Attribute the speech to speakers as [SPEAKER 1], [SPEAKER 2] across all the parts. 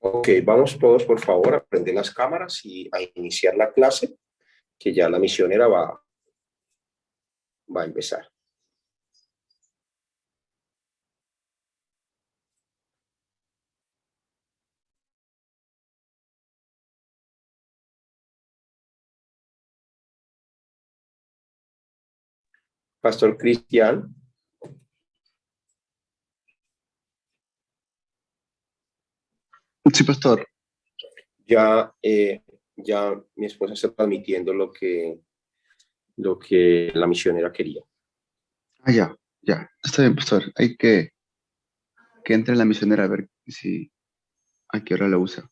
[SPEAKER 1] Ok, vamos todos por favor a prender las cámaras y a iniciar la clase, que ya la misionera va a empezar. Pastor Cristian.
[SPEAKER 2] Sí, pastor.
[SPEAKER 1] Ya mi esposa está transmitiendo lo que la misionera quería.
[SPEAKER 2] Ah, ya. Está bien, pastor. Hay que entre la misionera a ver si a qué hora la usa.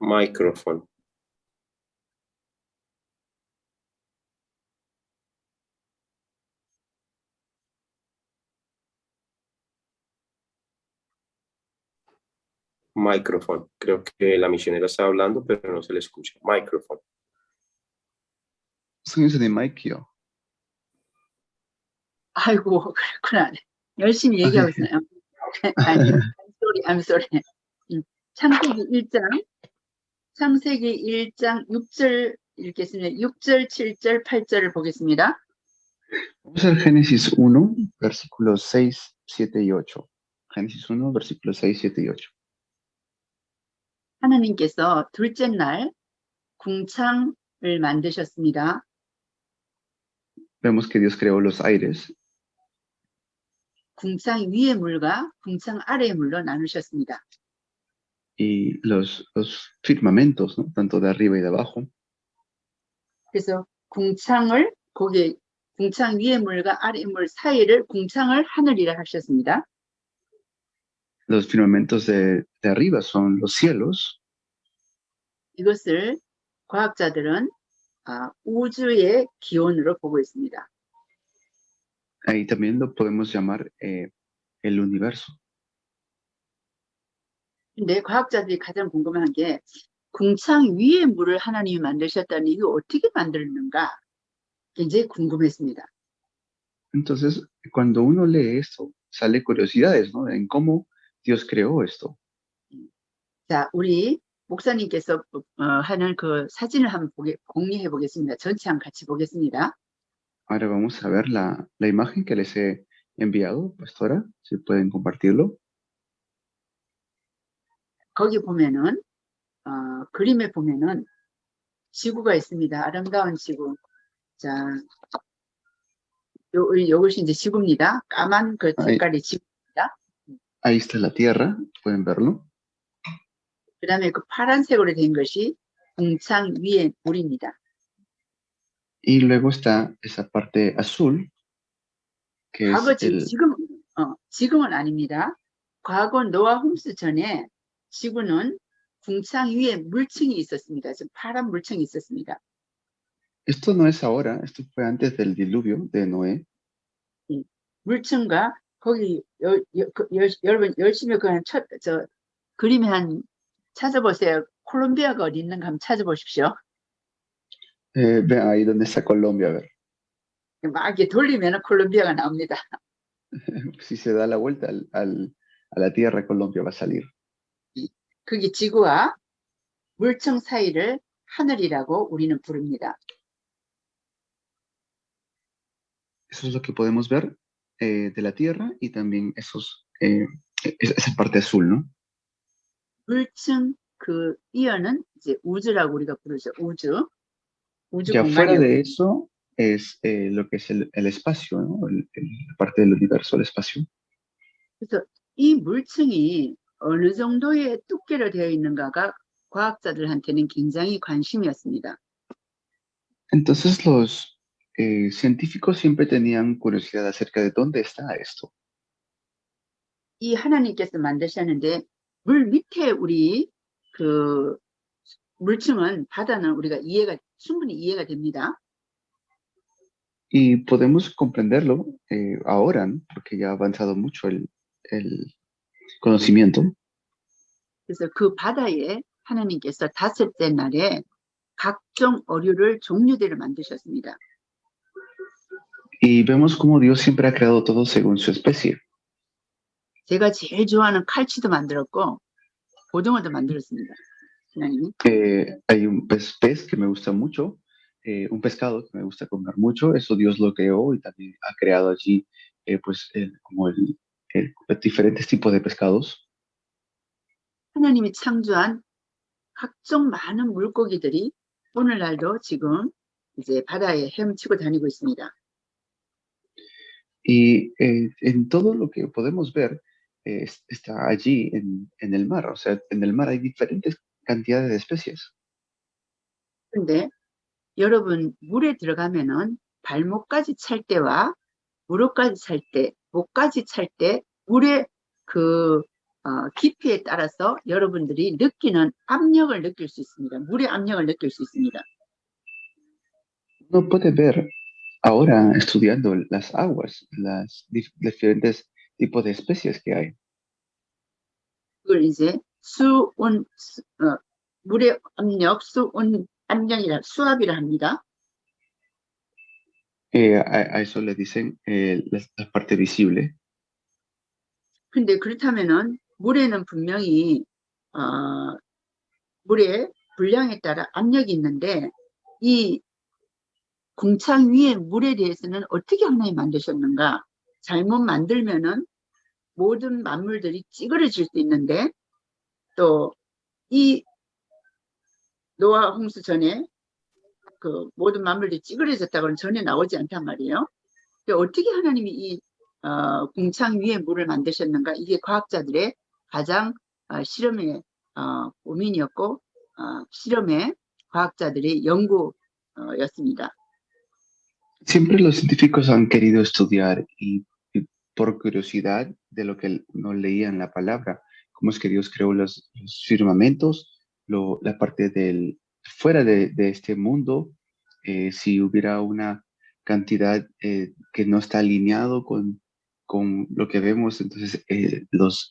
[SPEAKER 1] Micrófono. Micrófono. Creo que la misionera está hablando, pero no se le escucha. Micrófono.
[SPEAKER 2] 성인선의 마이크요.
[SPEAKER 3] 아이고, 그렇구나. 열심히 얘기하고 있어요. 아니, I'm sorry. 창세기 1장 6절 읽겠습니다. 6절, 7절, 8절을 보겠습니다.
[SPEAKER 2] Vamos a ver Génesis 1, versículos 6, 7 y 8. Génesis 1, versículos 6, 7 y 8.
[SPEAKER 3] 하나님께서 둘째 날 궁창을 만드셨습니다.
[SPEAKER 2] Vemos que Dios creó los aires
[SPEAKER 3] 궁창 위의 물과 궁창 아래의 물로 나누셨습니다.
[SPEAKER 2] y los firmamentos, ¿no? Tanto de arriba y de abajo.
[SPEAKER 3] 그래서 궁창을 거기에 궁창 위의 물과 아래의 물 사이를 궁창을 하늘이라 하셨습니다.
[SPEAKER 2] Los firmamentos de arriba son los cielos.
[SPEAKER 3] 이것을 과학자들은 우주의 기원으로 보고 있습니다.
[SPEAKER 2] Ahí también lo podemos llamar el universo.
[SPEAKER 3] 근데 과학자들이 가장 궁금한 게 궁창 위의 물을 하나님이 만드셨다니 이거 어떻게 만들었는가 굉장히 궁금했습니다.
[SPEAKER 2] Entonces, cuando uno lee esto, sale curiosidades, ¿no? En cómo Dios creó esto.
[SPEAKER 3] 자, 우리 목사님께서 하는 그 사진을 한번 공유해 보겠습니다. 전체 한번 같이 보겠습니다.
[SPEAKER 2] Ahora vamos a ver la imagen que les he enviado, pastora, si pueden compartirlo.
[SPEAKER 3] 거기 보면은 그림에 보면은 지구가 있습니다. 아름다운 지구. 자, 요것이 이제 지구입니다. 까만 그 색깔이 지구입니다.
[SPEAKER 2] Ahí está la Tierra, pueden verlo.
[SPEAKER 3] 그 다음에 그 파란색으로 된 것이 궁창 위의 물입니다.
[SPEAKER 2] Y luego está esa parte azul, que
[SPEAKER 3] 과거
[SPEAKER 2] es
[SPEAKER 3] 지금은 아닙니다. 과거 노아 홍수 전에 지구는 궁창 위에 물층이 있었습니다. 파란 물층이 있었습니다.
[SPEAKER 2] Esto no es ahora, esto fue antes del diluvio de Noé.
[SPEAKER 3] 물층과 거기 여러분 열심히 그냥 그림에 한 찾아보세요. 콜롬비아가 어디 있는가 한번 찾아보십시오.
[SPEAKER 2] Ve ahí donde está Colombia, a ver.
[SPEAKER 3] 막 이렇게 돌리면 콜롬비아가 나옵니다.
[SPEAKER 2] Si se da la vuelta a la Tierra, Colombia va a salir.
[SPEAKER 3] 그게 지구와 물층 사이를 하늘이라고 우리는 부릅니다.
[SPEAKER 2] Eso es lo que podemos ver de la Tierra y también esa parte azul, ¿no?
[SPEAKER 3] 물층 그 이어는 이제 우주라고 우리가 부르죠. 우주
[SPEAKER 2] Ya fuera de eso es lo que es el espacio, ¿no? La parte del universo, el espacio.
[SPEAKER 3] 그래서 이 물층이 어느 정도의 두께로 되어 있는가가 과학자들한테는 굉장히 관심이었습니다.
[SPEAKER 2] Entonces los científicos siempre tenían curiosidad acerca de dónde está esto.
[SPEAKER 3] 이 하나님께서 만드셨는데 물 밑에 우리 그 물층은 바다는 우리가 충분히 이해가 됩니다.
[SPEAKER 2] Y podemos comprenderlo ahora, ¿no? Porque ya ha avanzado mucho el conocimiento.
[SPEAKER 3] 그래서 그 바다에 하나님께서 닷새째 날에 각종 어류를 종류대로 만드셨습니다.
[SPEAKER 2] Y vemos cómo Dios siempre ha creado todo según su especie.
[SPEAKER 3] 제가 제일 좋아하는 칼치도 만들었고 고등어도 만들었습니다. 하나님이.
[SPEAKER 2] Hay un pez que me gusta mucho, un pescado que me gusta comer mucho, eso Dios lo creó y también ha creado allí como diferentes tipos de pescados.
[SPEAKER 3] 하나님이 창조한 각종 많은 물고기들이 오늘날도 지금 이제 바다에 헤엄치고 다니고 있습니다.
[SPEAKER 2] Y en todo lo que podemos ver está allí en el mar. O sea, en el mar hay diferentes cantidades de especies.
[SPEAKER 3] 근데 여러분 물에 들어가면은 발목까지 찰 때와 무릎까지 찰 때, 목까지 찰 때 물의 그 깊이에 따라서 여러분들이 느끼는 압력을 느낄 수 있습니다. 물의 압력을 느낄 수 있습니다.
[SPEAKER 2] Uno puede ver ahora estudiando las aguas, las diferentes tipos de especies que hay.
[SPEAKER 3] 그걸 이제 물의 압력, 수온 압력이라 수압이라 합니다.
[SPEAKER 2] A eso le dicen la parte visible.
[SPEAKER 3] 근데 그렇다면은 물에는 분명히 물의 분량에 따라 압력이 있는데 이 궁창 위의 물에 대해서는 어떻게 하나님 만드셨는가? 잘못 만들면은 모든 만물들이 찌그러질 수 있는데 또 이 노아 홍수 전에 그 모든 만물들이 찌그러졌다고는 전혀 나오지 않단 말이에요. 어떻게 하나님이 이 궁창 위에 물을 만드셨는가? 이게 과학자들의 가장 실험의 고민이었고 실험의 과학자들의 연구였습니다.
[SPEAKER 2] Siempre los científicos han querido estudiar y por curiosidad de lo que no leían la palabra, cómo es que Dios creó los firmamentos, la parte fuera de este mundo, si hubiera una cantidad que no está alineado con lo que vemos, entonces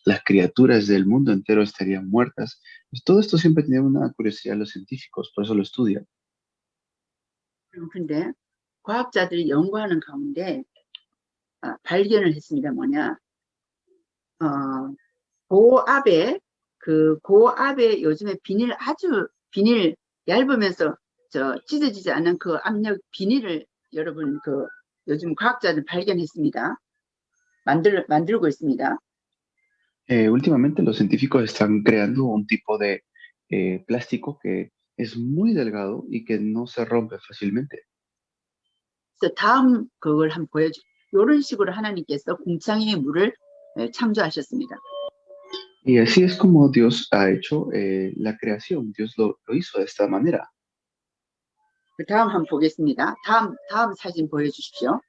[SPEAKER 2] las criaturas del mundo entero estarían muertas. Pues todo esto siempre tenía una curiosidad los científicos, por eso lo estudian.
[SPEAKER 3] 근데 과학자들이 연구하는 가운데 발견을 했습니다. 뭐냐? 고압에 요즘에 비닐 얇으면서 찢어지지 않는 그 압력 비닐을 여러분 요즘 과학자들 발견했습니다. 만들고 있습니다.
[SPEAKER 2] Últimamente los científicos están creando un tipo de plástico que es muy delgado y que no se rompe fácilmente.
[SPEAKER 3] 그래서 다음 그걸 한번 이런 식으로 하나님께서 궁창의 물을 창조하셨습니다.
[SPEAKER 2] Y así es como Dios ha hecho la creación. Dios lo hizo de esta manera.
[SPEAKER 3] 그 다음 한번 보겠습니다. 다음 사진 보여주십시오.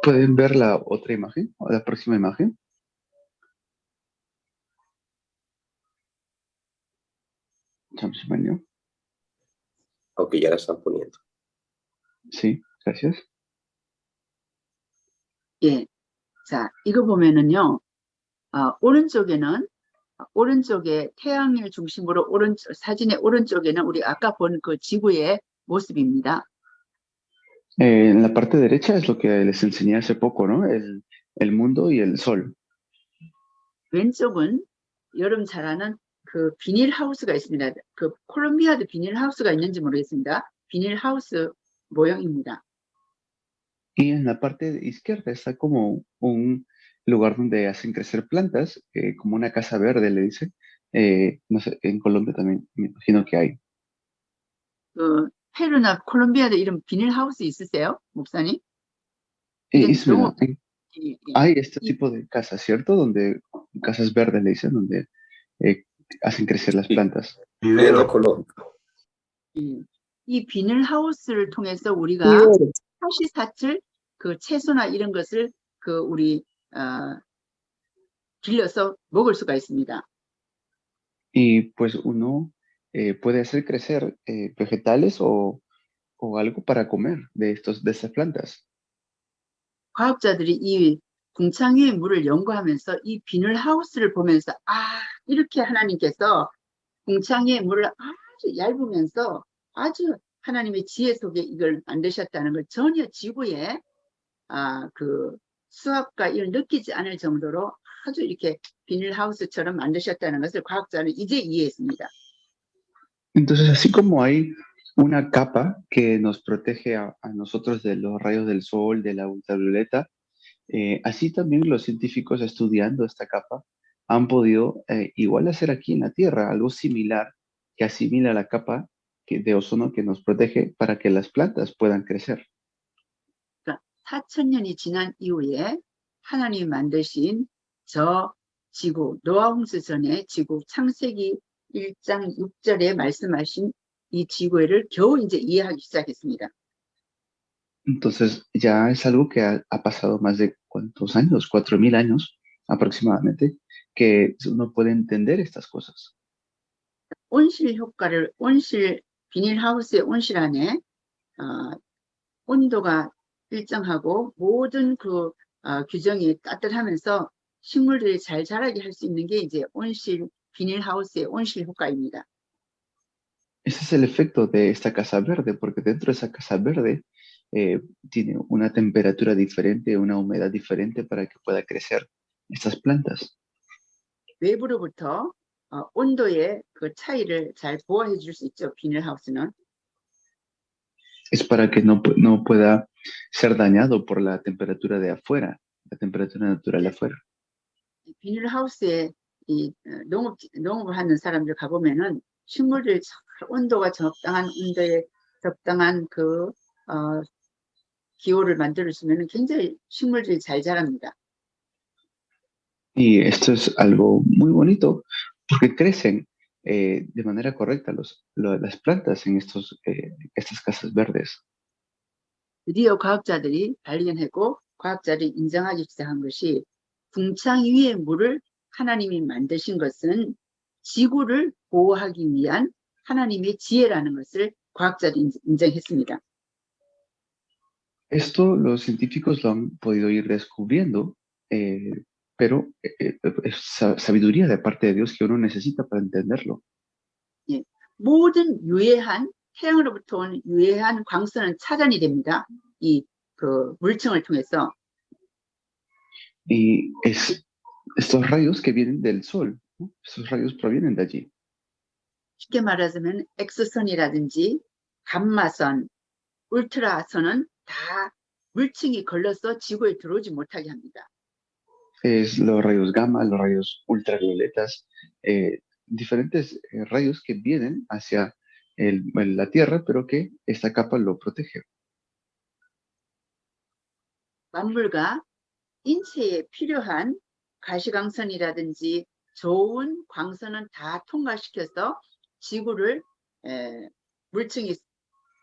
[SPEAKER 2] ¿Pueden ver la otra imagen? ¿O la próxima imagen? 잠시만요.
[SPEAKER 1] Ok, ya la están poniendo.
[SPEAKER 2] Sí, gracias.
[SPEAKER 3] 예, 자 이거 보면은요, 오른쪽에 태양을 중심으로 사진의 오른쪽에는 우리 아까 본 그 지구의 모습입니다.
[SPEAKER 2] En la parte derecha es lo que les enseñé hace poco, ¿no? El mundo y el sol.
[SPEAKER 3] 왼쪽은 여러분 잘 아는 그 비닐하우스가 있습니다. 그 콜롬비아도 비닐하우스가 있는지 모르겠습니다. 비닐하우스 모형입니다.
[SPEAKER 2] Y en la parte izquierda está como un lugar donde hacen crecer plantas, como una casa verde, le dicen. No sé, en Colombia también me imagino que hay.
[SPEAKER 3] 페루나 콜롬비아도 이런 비닐하우스 있으세요, 목사님?
[SPEAKER 2] Ismael,
[SPEAKER 3] 예.
[SPEAKER 2] hay este tipo de casas, ¿cierto? Donde casas verdes le dicen, donde hacen crecer las plantas.
[SPEAKER 1] Vivero Colombia.
[SPEAKER 3] 이 비닐하우스를 통해서 우리가 사시사철 그 채소나 이런 것을 우리 길러서 먹을 수가 있습니다.
[SPEAKER 2] Y pues uno puede hacer crecer vegetales o algo para comer de estas plantas.
[SPEAKER 3] 과학자들이 이 궁창 위의 물을 연구하면서 이 비닐하우스를 보면서 이렇게 하나님께서 궁창 위의 물을 아주 얇으면서 아주 하나님의 지혜 속에 이걸 만드셨다는 걸 전혀 지구에 그 수압과 이걸 느끼지 않을 정도로 아주 이렇게 비닐하우스처럼 만드셨다는 것을 과학자는 이제 이해했습니다.
[SPEAKER 2] Entonces, así como hay una capa que nos protege a nosotros de los rayos del sol, de la ultravioleta, así también los científicos estudiando esta capa han podido igual hacer aquí en la Tierra algo similar que asimila la capa de ozono que nos protege para que las plantas puedan crecer.
[SPEAKER 3] 그러니까 4,000년이 지난 이후에 하나님이 만드신 저 지구, 노아 홍수 전에 지구 창세기 1장 6절에 말씀하신 이 지구를 겨우 이제 이해하기 시작했습니다.
[SPEAKER 2] Entonces ya es algo que ha pasado más de ¿cuántos años? 4.000 años aproximadamente, que uno puede entender estas cosas.
[SPEAKER 3] 온실 효과를 비닐하우스의 온실 안에 온도가 일정하고 모든 그 규정이 따뜻하면서 식물들이 잘 자라게 할 수 있는 게 이제 비닐하우스의 온실 효과입니다.
[SPEAKER 2] Ese es el efecto de esta casa verde, porque dentro de esa casa verde tiene una temperatura diferente, una humedad diferente para que pueda crecer estas plantas.
[SPEAKER 3] 외부로부터 온도의 그 차이를 잘 보호해 줄 수 있죠, 비닐하우스는.
[SPEAKER 2] Es para que no pueda ser dañado por la temperatura de afuera, la temperatura natural de afuera.
[SPEAKER 3] 비닐하우스에 이 농업을 하는 사람들 가보면은 식물들 온도가 적당한 온도에 적당한 그 기호를 만들어주면 굉장히 식물들이 잘 자랍니다.
[SPEAKER 2] Y esto es algo muy bonito porque crecen de manera correcta las plantas en estas casas verdes.
[SPEAKER 3] 드디어 과학자들이 발견하고 과학자들이 인정하기 시작한 것이 궁창 위의 물을 하나님이 만드신 것은 지구를 보호하기 위한 하나님의 지혜라는 것을 과학자들이 인정했습니다.
[SPEAKER 2] Esto los científicos lo han podido ir descubriendo, pero es sabiduría de parte de Dios que uno necesita para entenderlo.
[SPEAKER 3] 예, 모든 유해한 태양으로부터 온 유해한 광선은 차단이 됩니다. 이 그 물층을 통해서.
[SPEAKER 2] Y estos rayos que vienen del sol, ¿no? Estos rayos provienen de allí.
[SPEAKER 3] 쉽게 말하자면 X선이라든지 감마선, 울트라선은 다 물층이 걸려서 지구에 들어오지 못하게 합니다.
[SPEAKER 2] Es los rayos gamma, los rayos ultravioletas, diferentes rayos que vienen hacia la Tierra, pero que esta capa lo protege.
[SPEAKER 3] 만물과 인체에 필요한 가시광선이라든지 좋은 광선은 다 통과시켜서 지구를 물층이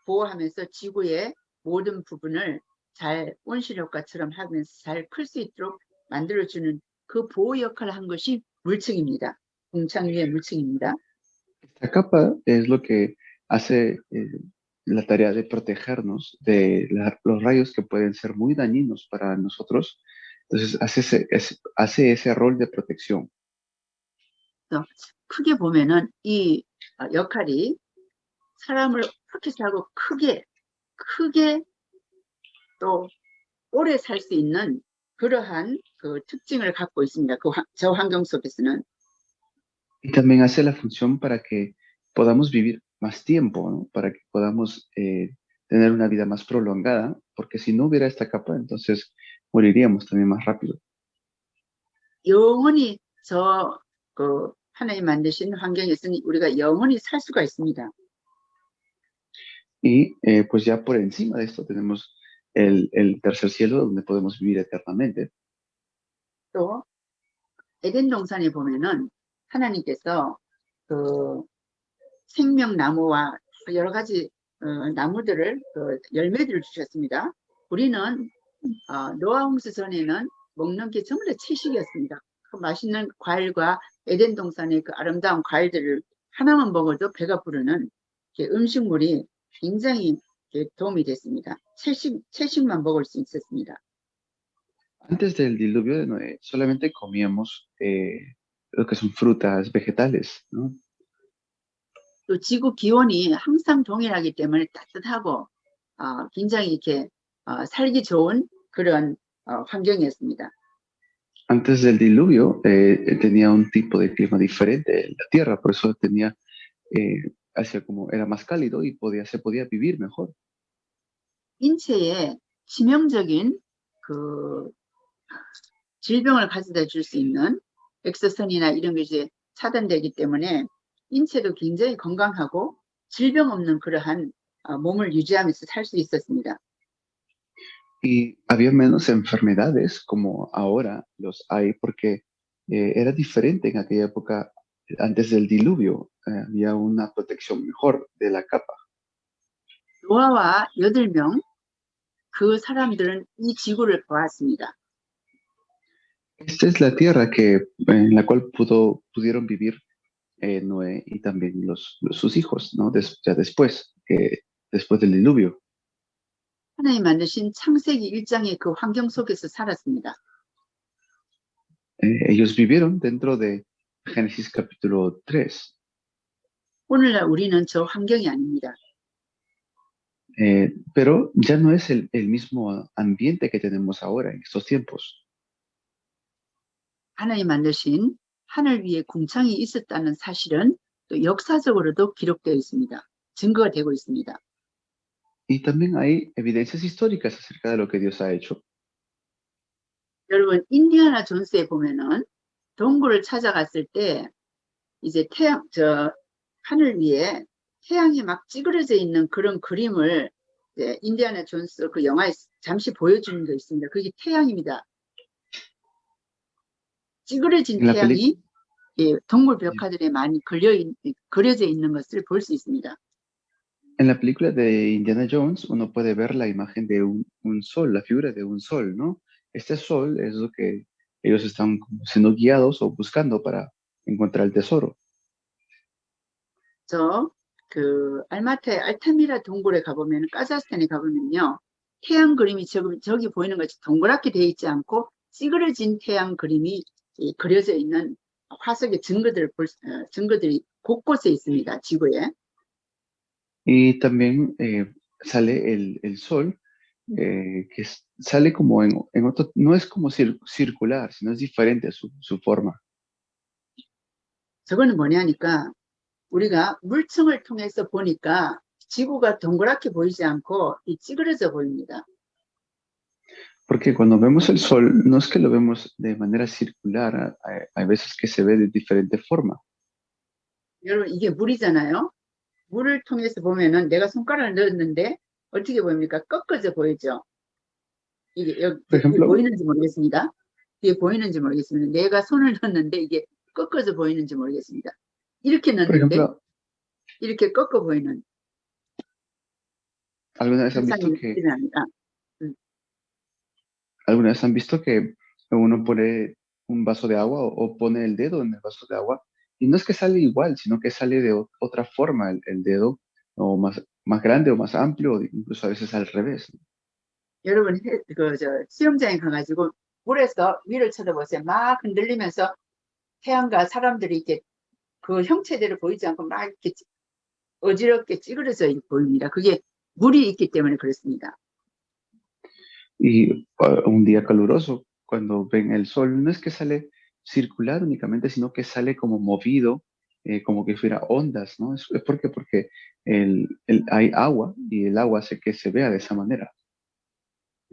[SPEAKER 3] 보호하면서 지구의 모든 부분을 잘 온실 효과처럼 하면서 잘 클 수 있도록 만들어주는 그 보호 역할을 한 것이 물층입니다. 궁창 위의 물층입니다.
[SPEAKER 2] Esta capa es lo que hace la tarea de protegernos de los rayos que pueden ser muy dañinos para nosotros. Entonces hace ese rol de protección.
[SPEAKER 3] 크게 보면은 이 역할이 사람을 그렇게 살고 크게 또 오래 살 수 있는 그러한 그 특징을 갖고 있습니다. 저 환경 속에서는.
[SPEAKER 2] Y también hace la función para que podamos vivir más tiempo, ¿no? Para que podamos tener una vida más prolongada, porque si no hubiera esta capa, entonces moriríamos también más rápido.
[SPEAKER 3] 영원히 그 하나님 만드신 환경에서는 우리가 영원히 살 수가 있습니다.
[SPEAKER 2] Y pues ya por encima de esto tenemos el tercer cielo donde podemos vivir eternamente.
[SPEAKER 3] 또 에덴 동산에 보면은 하나님께서 그 생명나무와 여러 가지 나무들을 열매들을 주셨습니다. 우리는 노아 홍수 전에는 먹는 게 전부 다 채식이었습니다. 그 맛있는 과일과 에덴 동산의 그 아름다운 과일들을 하나만 먹어도 배가 부르는 음식물이 굉장히 도움이 됐습니다. 채식만 먹을 수 있었습니다.
[SPEAKER 2] Antes del diluvio de Noé, solamente comíamos lo que son frutas, vegetales, ¿no?
[SPEAKER 3] 또 지구 기온이 항상 동일하기 때문에 따뜻하고 굉장히 이렇게 살기 좋은 그런 환경이었습니다.
[SPEAKER 2] Antes del diluvio tenía un tipo de clima diferente en la tierra, por eso tenía, hacia como era más cálido y se podía vivir mejor.
[SPEAKER 3] 인체에 치명적인 그 질병을 가져다 줄 수 있는 엑스선이나 이런 게 이제 차단되기 때문에 인체도 굉장히 건강하고 질병 없는 그러한 몸을 유지하면서 살 수 있었습니다.
[SPEAKER 2] Y había menos enfermedades como ahora los hay porque era diferente en aquella época, antes del diluvio, había una protección mejor de la capa.
[SPEAKER 3] 노아와 8명 그 사람들은 이 지구를 보았습니다.
[SPEAKER 2] Esta es la tierra en la cual pudieron vivir Noé y también sus hijos, ¿no? Ya después del diluvio.
[SPEAKER 3] 하나님 만드신 창세기 1장의 그 환경 속에서 살았습니다.
[SPEAKER 2] Ellos vivieron dentro de Génesis capítulo 3.
[SPEAKER 3] 오늘날 우리는 저 환경이 아닙니다.
[SPEAKER 2] Pero ya no es el mismo ambiente que tenemos ahora en estos tiempos.
[SPEAKER 3] 하나님 만드신 하늘 위에 궁창이 있었다는 사실은 또 역사적으로도 기록되어 있습니다. 증거가 되고 있습니다.
[SPEAKER 2] Y también hay evidencias históricas acerca de lo que Dios ha hecho.
[SPEAKER 3] 여러분 인디아나 존스에 보면은 동굴을 찾아갔을 때 이제 하늘 위에 태양이 막 찌그러져 있는 그런 그림을 이제 인디아나 존스 그 영화에 잠시 보여주는 게 있습니다. 그게 태양입니다. 찌그러진 태양이 동굴 벽화들에 많이 그려져 있는 것을 볼 수 있습니다.
[SPEAKER 2] En la película de Indiana Jones, uno puede ver la imagen de un sol, la figura de un sol, ¿no? Este sol es lo que ellos están siendo guiados o buscando para encontrar el tesoro.
[SPEAKER 3] 알마타의 알타미라 동굴에 가보면, 카자흐스탄에 가보면요, 태양 그림이 저기 보이는 것이 동그랗게 되어 있지 않고 찌그러진 태양 그림이 그려져 있는 화석의 증거들이 곳곳에 있습니다, 지구에.
[SPEAKER 2] Y también sale el sol, que sale como en otro, no es como circular, sino es diferente su forma.
[SPEAKER 3] 저거는 뭐냐니까 우리가 물층을 통해서 보니까 지구가 동그랗게 보이지 않고 찌그러져 보입니다.
[SPEAKER 2] Porque cuando vemos el sol, no es que lo vemos de manera circular, hay veces que se ve de diferente forma.
[SPEAKER 3] 여러분 이게 물이잖아요. 물을 통해서 보면은 내가 손가락을 넣었는데 어떻게 보입니까? 꺾어져 보이죠. 이게 보이는지 모르겠습니다. 이게 보이는지 모르겠습니다. 내가 손을 넣었는데 이게 꺾어져 보이는지 모르겠습니다. 이렇게 넣는데 이렇게 꺾어 보이는.
[SPEAKER 2] ¿Alguna vez han visto que uno pone un vaso de agua o pone el dedo en el vaso de agua? Y no es que sale igual, sino que sale de otra forma el dedo, o más grande o más amplio, o incluso a veces al revés.
[SPEAKER 3] 여러분, 수영장에 가가지고 물에서 위를 쳐다보세요. 막 흔들리면서 태양과 사람들이 이렇게 그 형체대로 보이지 않고 막 이렇게 어지럽게 찌그러져 보입니다. 그게 물이 있기 때문에 그렇습니다.
[SPEAKER 2] Y un día caluroso, cuando ven el sol, no es que sale circular únicamente, sino que sale como movido, como que fuera ondas, ¿no? Es porque hay agua y el agua hace que se vea de esa manera.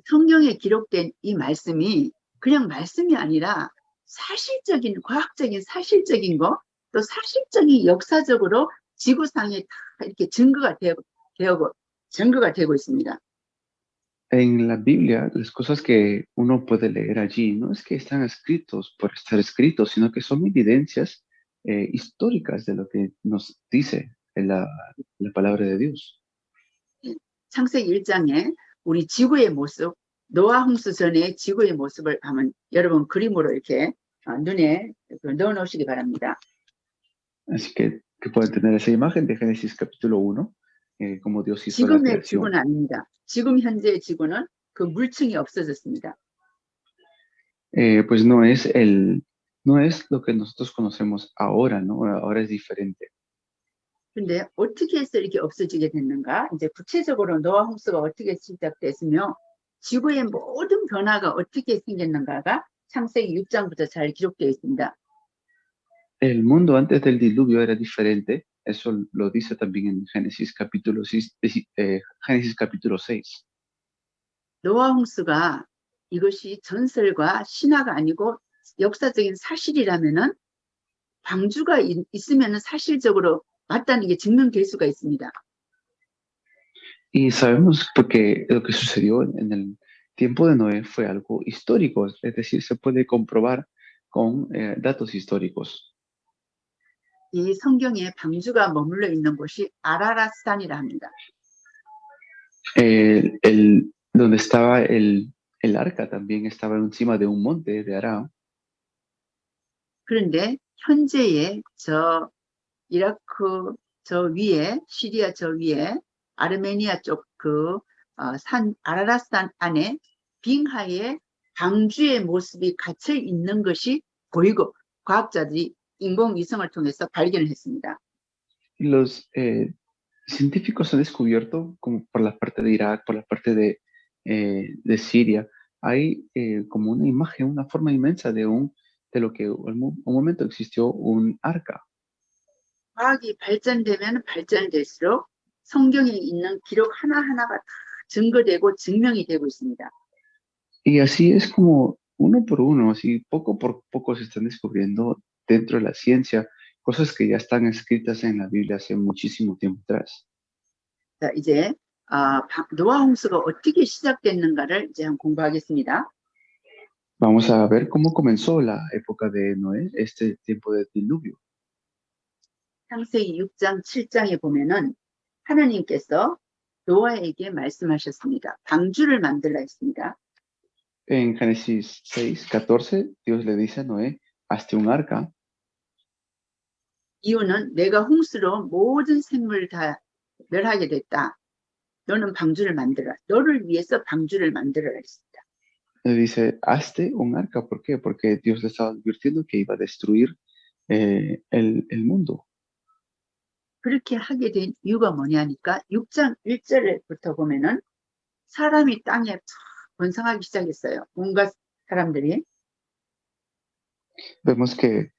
[SPEAKER 3] 성경에 기록된 이 말씀이 그냥 말씀이 아니라 사실적인, 과학적인, 사실적인 거, 또 사실적인 역사적으로 지구상에 다 이렇게 증거가 되고 있습니다.
[SPEAKER 2] En la Biblia, las cosas que uno puede leer allí no es que están escritos por estar escritos, sino que son evidencias históricas de lo que nos dice la palabra de Dios.
[SPEAKER 3] 창세기 1장에 우리 지구의 모습, 노아 홍수 전에 지구의 모습을 한번 여러분 그림으로 이렇게 눈에 넣어 놓으시기 바랍니다.
[SPEAKER 2] Así que pueden tener esa imagen de Génesis capítulo 1, como Dios hizo la
[SPEAKER 3] 지금의
[SPEAKER 2] creación.
[SPEAKER 3] 지구는 아닙니다. 지금 현재의 지구는 그 물층이 없어졌습니다.
[SPEAKER 2] Pues no es lo que nosotros conocemos ahora, ¿no? Ahora es diferente.
[SPEAKER 3] 근데 어떻게 해서 이렇게 없어지게 됐는가? 이제 구체적으로 노아 홍수가 어떻게 시작됐으며 지구의 모든 변화가 어떻게 생겼는가가 창세기 6장부터 잘 기록되어 있습니다.
[SPEAKER 2] El mundo antes del diluvio era diferente. Eso lo dice también en Génesis capítulo 6. Génesis capítulo 6.
[SPEAKER 3] 노아 홍수가 이것이 전설과 신화가 아니고 역사적인 사실이라면은 방주가 있으면은 사실적으로 맞다는 게 증명될 수가 있습니다.
[SPEAKER 2] Y sabemos porque lo que sucedió en el tiempo de Noé fue algo histórico, es decir, se puede comprobar con datos históricos.
[SPEAKER 3] 이 성경에 방주가 머물러 있는 곳이 아라랏산이라 합니다.
[SPEAKER 2] Donde estaba el arca también estaba encima de un monte de Aram.
[SPEAKER 3] 그런데 현재의 저 이라크 저 위에 시리아 저 위에 아르메니아 쪽 그 산 아라랏산 안에 빙하에 방주의 모습이 갇혀 있는 것이 보이고 과학자들이 인공위성을 통해서 발견을 했습니다.
[SPEAKER 2] Los científicos han descubierto, como por la parte de Irak, por la parte de Siria, hay como una imagen, una forma inmensa de lo que un momento existió un arca.
[SPEAKER 3] 과학이 발전되면 발전될수록 성경에 있는 기록 하나하나가 다 증거되고 증명이 되고 있습니다.
[SPEAKER 2] Y así es como uno por uno, así poco por poco se están descubriendo dentro de la ciencia cosas que ya están escritas en la Biblia hace muchísimo tiempo atrás.
[SPEAKER 3] 자, 이제 노아 홍수가 어떻게 시작됐는가를 이제 한번 공부하겠습니다.
[SPEAKER 2] Vamos a ver cómo comenzó la época de Noé, este tiempo de diluvio.
[SPEAKER 3] 창세기 6장, 7장에 보면은 하나님께서 노아에게 말씀하셨습니다. 방주를 만들라 했습니다.
[SPEAKER 2] En Génesis 6:14, Dios le dice a Noé, hazte un arca.
[SPEAKER 3] 이유는 내가 홍수로 모든 생물을 다 멸하게 됐다. 너는 방주를 만들어라. 너를 위해서 방주를 만들어라 했습니다.
[SPEAKER 2] Le dice, hazte un arca. ¿Por qué? Porque Dios le estaba advirtiendo que iba a destruir el mundo.
[SPEAKER 3] 그렇게 하게 된 이유가 뭐냐니까 6장 1절부터 보면은 사람이 땅에 번성하기 시작했어요. 온갖 사람들이.
[SPEAKER 2] Vemos que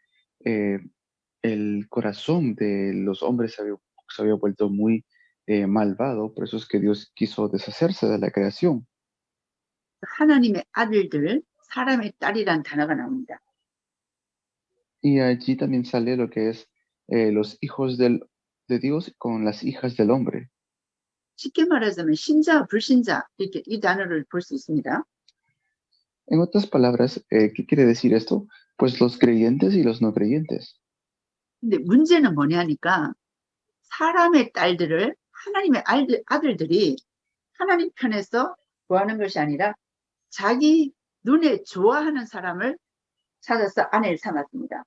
[SPEAKER 2] el corazón de los hombres se había vuelto muy malvado, por eso es que Dios quiso deshacerse de la creación.
[SPEAKER 3] 하나님의 아들들, 사람의 딸이란 단어가 나옵니다.
[SPEAKER 2] Y allí también sale lo que es los hijos de Dios con las hijas del hombre.
[SPEAKER 3] 쉽게 말하자면 신자, 불신자 이렇게 이 단어를 볼 수 있습니다.
[SPEAKER 2] En otras palabras, ¿qué quiere decir esto? Pues los creyentes y los no creyentes.
[SPEAKER 3] 근데 문제는 뭐냐니까 사람의 딸들을 하나님의 아들들이 하나님 편에서 구하는 것이 아니라 자기 눈에 좋아하는 사람을 찾아서 아내를 삼았습니다.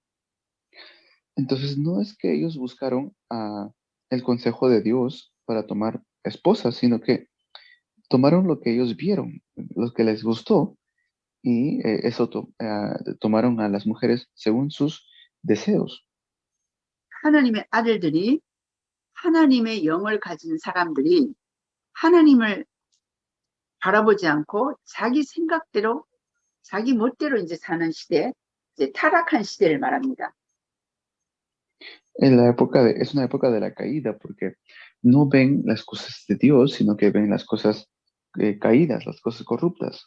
[SPEAKER 2] Entonces no es que ellos buscaron el consejo de Dios para tomar esposas, sino que tomaron lo que ellos vieron, lo que les gustó, y eso tomaron a las mujeres según sus deseos.
[SPEAKER 3] 하나님의 아들들이 하나님의 영을 가진 사람들이 하나님을 바라보지 않고 자기 생각대로 자기 멋대로 이제 사는 시대, 이제 타락한 시대를 말합니다.
[SPEAKER 2] Es una época de la caída porque no ven las cosas de Dios, sino que ven las cosas caídas, las cosas corruptas.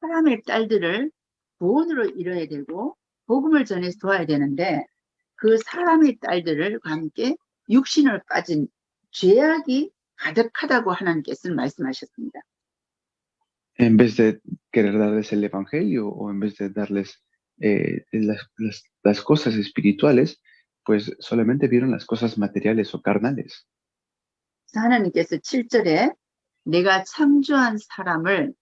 [SPEAKER 3] 사람의 딸들을 구원으로 이뤄야 되고 복음을 전해서 도와야 되는데 그 사람의 딸들을 함께 육신을 빠진 죄악이 가득하다고 하나님께서는 말씀하셨습니다.
[SPEAKER 2] En vez de querer darles el evangelio o en vez de darles las cosas espirituales, pues solamente vieron las cosas materiales o carnales.
[SPEAKER 3] 하나님께서 7절에 내가 창조한 사람을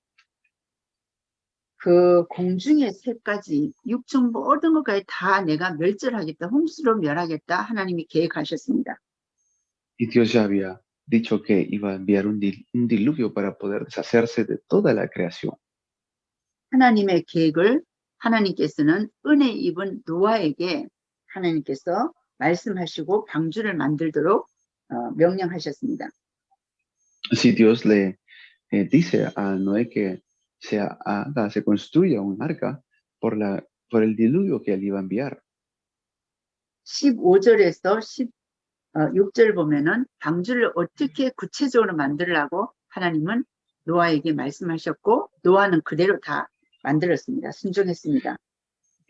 [SPEAKER 3] 그 공중의 새까지 육종 모든 것까지 다 내가 멸절하겠다, 홍수로 멸하겠다 하나님이 계획하셨습니다.
[SPEAKER 2] Y Dios ya había dicho que iba a enviar un diluvio para poder deshacerse de toda la creación.
[SPEAKER 3] 하나님의 계획을 하나님께서는 은혜 입은 노아에게 하나님께서 말씀하시고 방주를 만들도록 명령하셨습니다.
[SPEAKER 2] Así Dios le dice a Noé que se construya un arca por el diluvio que él iba a enviar.
[SPEAKER 3] 15절에서 16절 보면은 방주를 어떻게 구체적으로 만들라고 하나님은 노아에게 말씀하셨고 노아는 그대로 다 만들었습니다. 순종했습니다.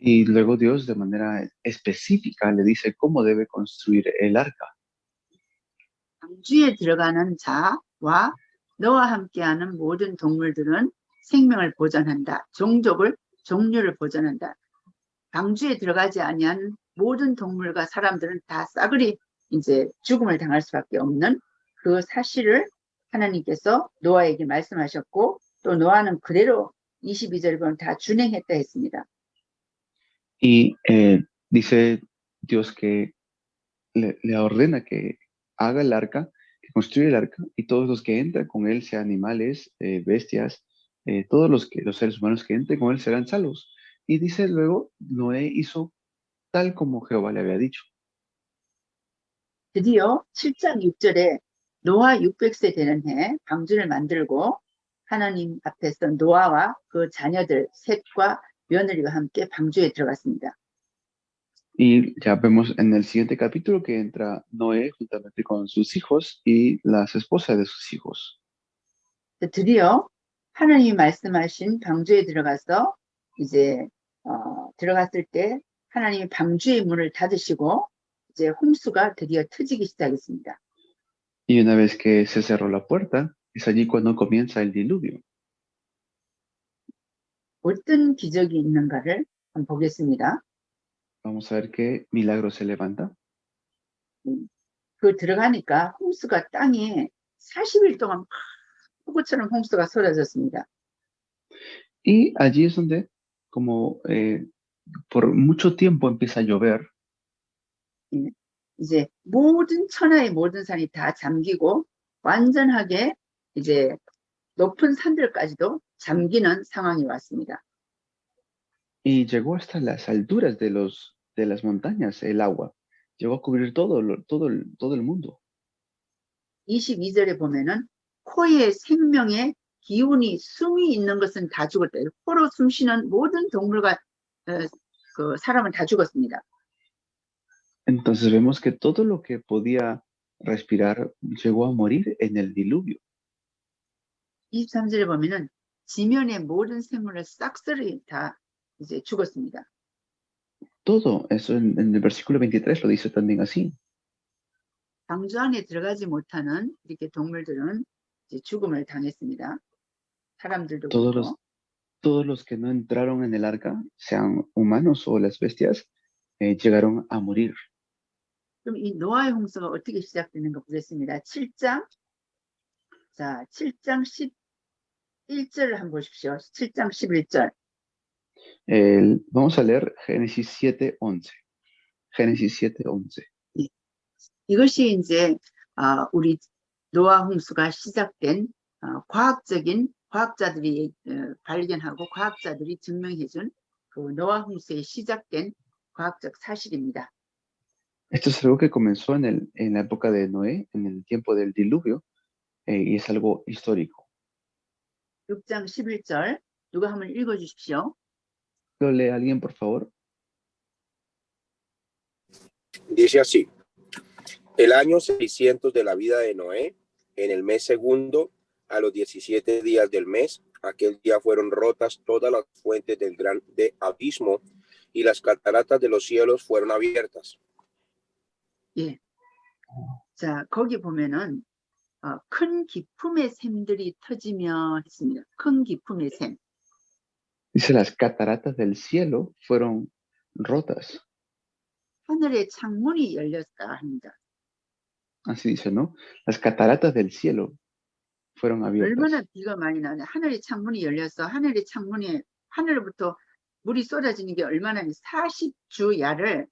[SPEAKER 2] Y luego Dios de manera específica le dice cómo debe construir el arca.
[SPEAKER 3] 방주에 들어가는 자와 너와 함께하는 모든 동물들은 생명을 보존한다. 종류를 보존한다. 방주에 들어가지 아니한 모든 동물과 사람들은 다 싸그리 이제 죽음을 당할 수밖에 없는 그 사실을 하나님께서 노아에게 말씀하셨고 또 노아는 그대로 22절에 보면 다 준행했다 했습니다.
[SPEAKER 2] Y dice Dios que le ordena que haga el arca, que construya el arca, y todos los que entran con él, sean animales, bestias, todos los seres humanos que entren con él serán salvos. Y dice luego, Noé hizo tal como Jehová le había dicho.
[SPEAKER 3] 드디어 7장 6절에 노아 600세 되는 해 방주를 만들고 하나님 앞에서 노아와 그 자녀들 셋과 며느리와 함께 방주에 들어갔습니다.
[SPEAKER 2] Y ya vemos en el siguiente capítulo que entra Noé juntamente con sus hijos y las esposas de sus hijos.
[SPEAKER 3] 드디어 하나님이 말씀하신 방주에 들어가서 이제 들어갔을 때 하나님이 방주의 문을 닫으시고 이제 홍수가 드디어 터지기 시작했습니다.
[SPEAKER 2] Y una vez que se cerró la puerta, es allí cuando comienza el diluvio.
[SPEAKER 3] 어떤 기적이 있는가를 한번 보겠습니다.
[SPEAKER 2] Vamos a ver qué milagro se levanta.
[SPEAKER 3] 그 들어가니까 홍수가 땅에 40일 동안 막 폭우처럼 홍수가 쏟아졌습니다.
[SPEAKER 2] Y allí es donde, como por mucho tiempo empieza a llover,
[SPEAKER 3] 이제 모든 천하의 모든 산이 다 잠기고 완전하게 이제 높은 산들까지도 잠기는 상황이 왔습니다.
[SPEAKER 2] y llegó hasta las alturas de las montañas el agua. Llegó a cubrir todo el mundo.
[SPEAKER 3] 22절에 보면은 코에 생명의 기운이 숨이 있는 것은 다 죽었다. 코로 숨 쉬는 모든 동물과 그 사람은 다 죽었습니다.
[SPEAKER 2] Entonces vemos que todo lo que podía respirar llegó a morir en el diluvio.
[SPEAKER 3] 23절에 보면은 지면의 모든 생물을 싹쓸이 다 이제 죽었습니다.
[SPEAKER 2] Todo eso en el versículo 23 lo dice también así.
[SPEAKER 3] 방주 안에 들어가지 못하는 이렇게 동물들은 이제 죽음을 당했습니다. 사람들도 그렇고.
[SPEAKER 2] Todos los que no entraron en el arca, sean humanos o las bestias, llegaron a morir.
[SPEAKER 3] 그럼 이 노아의 홍수가 어떻게 시작되는가 보겠습니다. 7장 11절을 한번 보십시오. 7장 11절.
[SPEAKER 2] Vamos a leer Génesis 7:11. Génesis 7:11.
[SPEAKER 3] 이것이 이제 우리 노아 홍수가 시작된 과학자들이 발견하고 과학자들이 증명해준 그 노아 홍수에 시작된 과학적 사실입니다.
[SPEAKER 2] Esto es algo que comenzó en la época de Noé, en el tiempo del diluvio, y es algo histórico.
[SPEAKER 3] 6장 11절 누가 한번 읽어주십시오.
[SPEAKER 2] ¿Lo lee alguien, por favor?
[SPEAKER 1] Dice así: el año 600 de la vida de Noé, en el mes segundo, a los 17 días del mes, aquel día fueron rotas todas las fuentes del grande abismo y las cataratas de los cielos fueron abiertas.
[SPEAKER 3] 예. 자, 거기 보면은 큰 기품의 샘들이 터지며 했습니다. 큰 기품의 샘.
[SPEAKER 2] Dice, las cataratas del cielo fueron rotas.
[SPEAKER 3] 하늘의 창문이 열렸다 합니다.
[SPEAKER 2] Así dice, ¿no? Las cataratas del cielo fueron abiertas.
[SPEAKER 3] 얼마나 비가 많이 나네. 하늘의 창문이 열려서 하늘로부터 물이 쏟아지는 게 얼마나 40주야를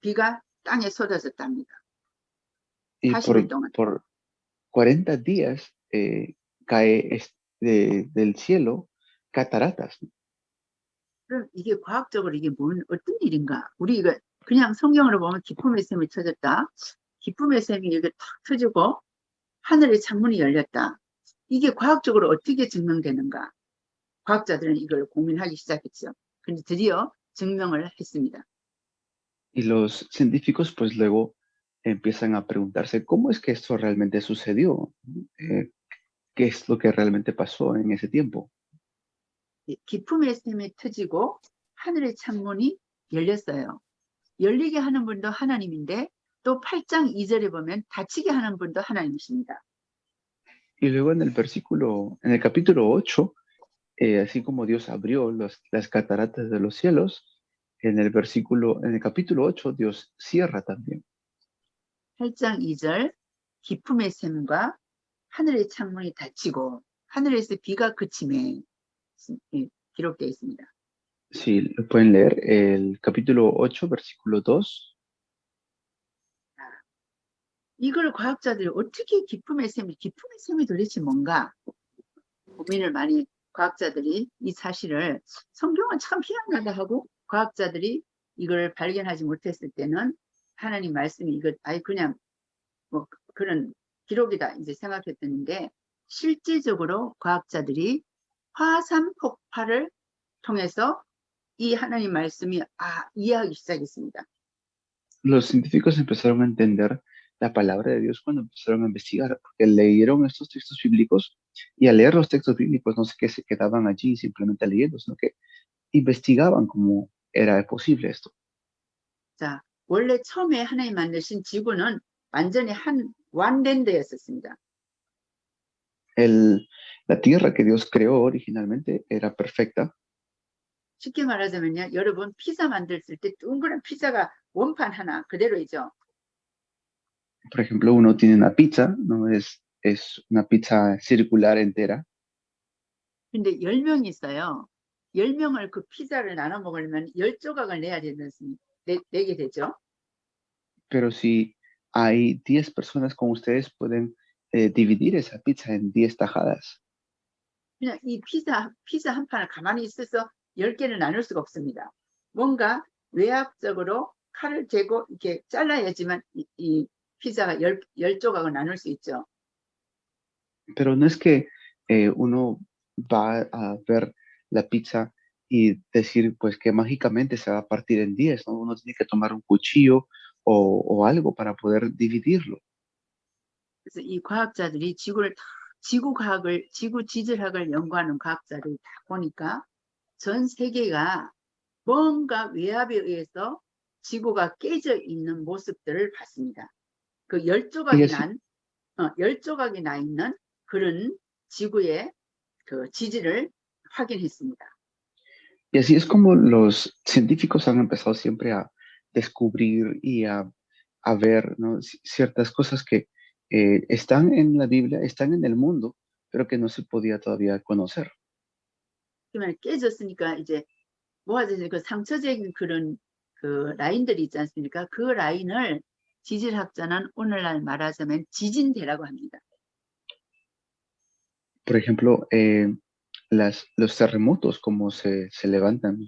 [SPEAKER 3] 비가 땅에 쏟아졌답니다.
[SPEAKER 2] Y
[SPEAKER 3] 40일 동안.
[SPEAKER 2] por 40 días cae del cielo cataratas.
[SPEAKER 3] 그럼 이게 과학적으로 이게 어떤 일인가? 우리 이거 그냥 성경으로 보면 기쁨의 샘이 터졌다. 기쁨의 샘이 이렇게 탁 터지고 하늘의 창문이 열렸다. 이게 과학적으로 어떻게 증명되는가? 과학자들은 이걸 고민하기 시작했죠. 근데 드디어 증명을 했습니다.
[SPEAKER 2] Y los científicos pues luego empiezan a preguntarse cómo es que esto realmente sucedió. ¿Qué es lo que realmente pasó en ese tiempo?
[SPEAKER 3] 기쁨의 샘이 터지고 하늘의 창문이 열렸어요. 열리게 하는 분도 하나님인데 또 8장 2절에 보면 닫히게 하는 분도 하나님이십니다.
[SPEAKER 2] Y luego en el capítulo 8, así como Dios abrió las cataratas de los cielos, en el capítulo 8, Dios cierra también.
[SPEAKER 3] 8장 2절 기쁨의 샘과 하늘의 창문이 닫히고 하늘에서 비가 그침에 기록되어 있습니다.
[SPEAKER 2] Sí, lo pueden leer, el capítulo 8, versículo 2.
[SPEAKER 3] 이걸 과학자들이 어떻게 기쁨의 샘이 도대체 뭔가 고민을 많이 과학자들이 이 사실을 성경은 참 희한하다 하고 과학자들이 이걸 발견하지 못했을 때는 하나님 말씀이 이거 아예 그냥 뭐 그런 기록이다 이제 생각했었는데 실제적으로 과학자들이 화산 폭발을 통해서 이 하나님 말씀이 이해하기 시작했습니다.
[SPEAKER 2] Los científicos empezaron a entender la palabra de Dios cuando empezaron a investigar, porque leyeron estos textos bíblicos y al leer los textos bíblicos no es que se quedaban allí simplemente leyendo, sino que investigaban cómo era posible esto.
[SPEAKER 3] 자, 원래 처음에 하나님 만드신 지구는 완전히 한 완랜드였었습니다.
[SPEAKER 2] La tierra que Dios creó originalmente era perfecta.
[SPEAKER 3] 쉽게 말하자면요, 여러분 피자 만들었을 때 둥그런 피자가 원판 하나 그대로이죠.
[SPEAKER 2] Por ejemplo, uno tiene una pizza, ¿no? Es una pizza circular entera.
[SPEAKER 3] 근데 10명이 있어요. 10명을 그 피자를 나눠 먹으려면 10조각을 내게 되죠.
[SPEAKER 2] Pero si hay 10 personas con ustedes, pueden dividir esa pizza en 10 tajadas.
[SPEAKER 3] 그냥 이 피자 한 판을 가만히 있어서 10개를 나눌 수가 없습니다. 뭔가 외압적으로 칼을 재고 이렇게 잘라야지만 이 피자가 10조각을 나눌 수 있죠.
[SPEAKER 2] Pero no es que uno va a ver la pizza y decir pues que mágicamente se va a partir en 10, ¿no? Uno tiene que tomar un cuchillo o algo para poder dividirlo.
[SPEAKER 3] 그래서 이 과학자들이 지구 지질학을 연구하는 과학자들이 다 보니까 전 세계가 뭔가 외압에 의해서 지구가 깨져 있는 모습들을 봤습니다. 그 10조각이 나 있는 그런 지구의 그 지질을 확인했습니다.
[SPEAKER 2] Y así es como los científicos han empezado siempre a descubrir y a ver, ¿no? Ciertas cosas que están en la Biblia, están en el mundo, pero que no se podía todavía conocer.
[SPEAKER 3] 그러면 깨졌으니까 이제 모아져서 그 상처적인 그런 그 라인들이 있지 않습니까? 그 라인을 지질학자는 오늘날 말하자면 지진대라고 합니다.
[SPEAKER 2] Por ejemplo, los terremotos, como se levantan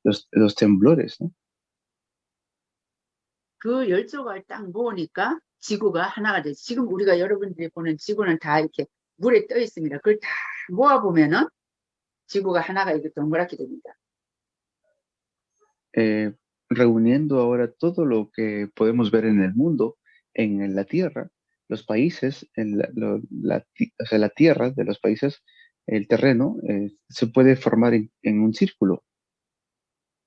[SPEAKER 2] los temblores, ¿no?
[SPEAKER 3] 그 10조각을 딱 모으니까 지구가 하나가 되죠. 지금 우리가 여러분들이 보는 지구는 다 이렇게 물에 떠 있습니다. 그걸 다 모아보면은 지구가 하나가 이렇게 동그랗게 됩니다.
[SPEAKER 2] Reuniendo ahora todo lo que podemos ver en el mundo, en la Tierra, los países, o sea, la Tierra de los países, el terreno, se puede formar en un círculo.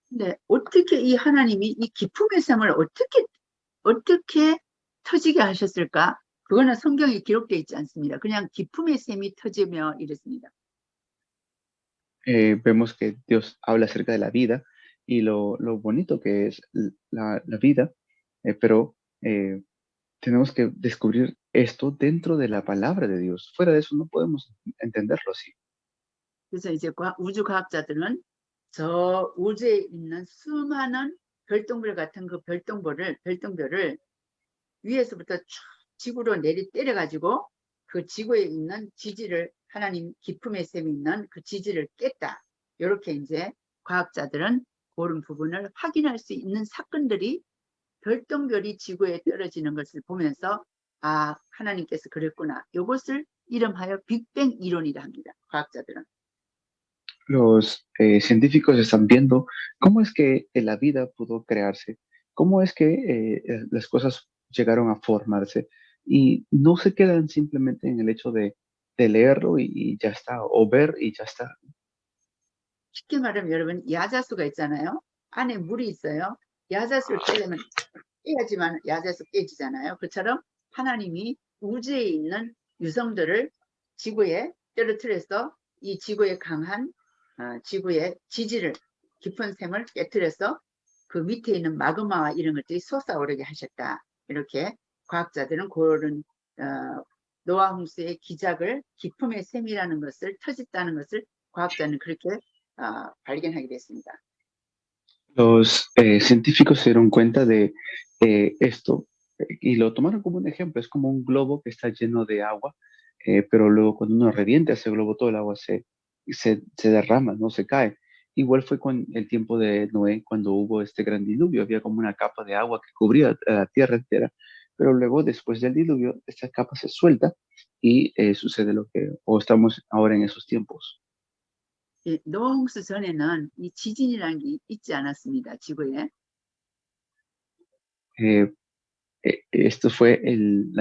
[SPEAKER 3] 근데 어떻게 이 하나님이 이 기쁨의 샘을 어떻게 터지게 하셨을까? 그거는 성경에 기록되어 있지 않습니다. 그냥 기쁨의 샘이 터지며 이랬습니다.
[SPEAKER 2] Vemos que Dios habla acerca de la vida y lo bonito que es la vida, pero tenemos que descubrir esto dentro de la palabra de Dios. Fuera de eso no podemos entenderlo así.
[SPEAKER 3] 그래서 이제 우주 과학자들은 저 우주에 있는 수많은 별똥별 같은 그 별똥별을 위에서부터 쭉 지구로 때려가지고 그 지구에 있는 지질을 하나님 기쁨의 샘이 있는 그 지질을 깼다. 이렇게 이제 과학자들은 옳은 부분을 확인할 수 있는 사건들이 별똥별이 지구에 떨어지는 것을 보면서 아, 하나님께서 그랬구나. 이것을 이름하여 빅뱅 이론이라 합니다. 과학자들은.
[SPEAKER 2] Los científicos están viendo cómo es que la vida pudo crearse, cómo es que las cosas llegaron a formarse y no se quedan simplemente en el hecho de leerlo y ya está, o ver y ya está.
[SPEAKER 3] 쉽게 말하면 여러분 야자수가 있잖아요. 안에 물이 있어요. 야자수를 깨려면 깨야지만 야자수 깨지잖아요. 그처럼 하나님이 우주에 있는 유성들을 지구에 떨어뜨려서 이 지구의 강한 지구의 지지를 깊은 샘을 깨뜨려서 그 밑에 있는 마그마와 이런 것들이 솟아오르게 하셨다. 이렇게 과학자들은 그런 노아 홍수의 기작을 기품의 샘이라는 것을 터졌다는 것을 과학자는 그렇게 발견하게 됐습니다.
[SPEAKER 2] Los científicos se dieron cuenta de esto y lo tomaron como un ejemplo. Es como un globo que está lleno de agua, pero luego cuando uno revienta ese globo, todo el agua se derrama, no se cae. Igual fue con el tiempo de Noé, cuando hubo este gran diluvio. Había como una capa de agua que cubría la tierra entera, pero luego, después del diluvio, esta capa se suelta y sucede lo que, o estamos ahora en esos tiempos.
[SPEAKER 3] 노아 홍수 전에는 이 지진이라는 게 있지 않았습니다. 지구에.
[SPEAKER 2] Esto fue el